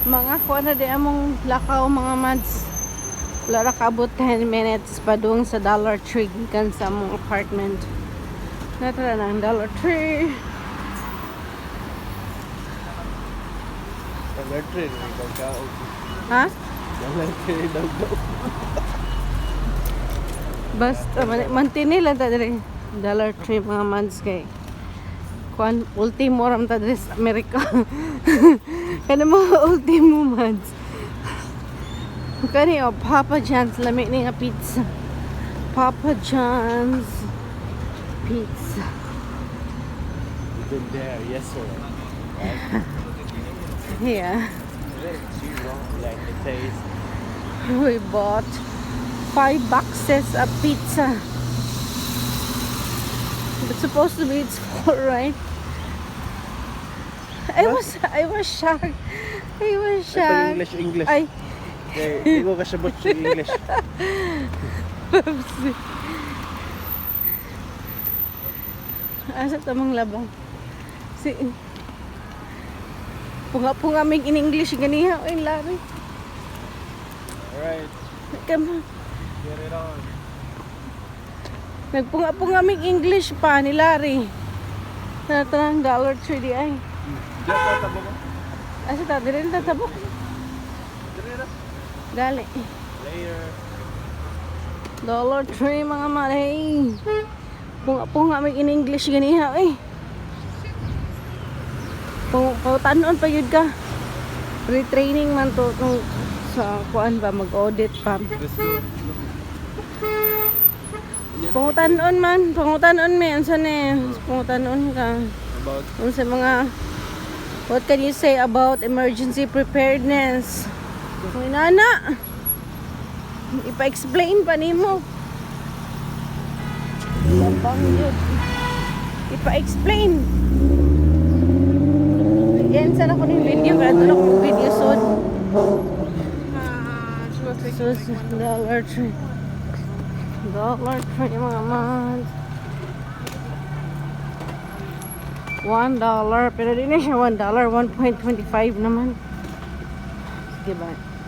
Mga kuha na di among lakaw mga mads. Wala ra kaabot 10 minutes pa doon sa Dollar Tree gikan sa among apartment. Natara ng Dollar Tree. Dollar Tree, nagkakaog. Ha? Dollar Tree, daw. Basta mantini lang ta diri. Dollar Tree mga mads kay kuan ultimo ram ta diri sa Amerika. Kana mga ultimo mads. Kani o Papa John's lami ni nga pizza. Papa John's pizza. You've been there, yes sir. Right? Yeah. Too long, like the taste. We bought 5 boxes of pizza. It's supposed to be it's 4, right? I was shocked. I was shocked. English. Ay, Hindi ko kasabot sa English. asa tamang labang. Si punga mig in English ganiha oy lari. Alright, Come get it on. nagpunga mig English pa ni Larry. Tanang Dollar Tree di ay. Diyan pa tabo ko. Asa ta dire ta tabok. Gali. Later. Dollar Tree mga malay. Punga mig in English ganiha eh. Tanon pa yun ka. Retraining man to nung sa kuan ba mag-audit pa. Pangutanon me unsa ni pangutanon ka. About Unsa mga what can you say about emergency preparedness? Kung nana, ipa-explain pa nimo. Labang yun. Ipa-explain. Yan sana ko ng video, kaya doon ako video soon. So, Dollar Tree. Dollar Tree mga months. $1, pero di na siya $1, 1.25 naman. Sige ba?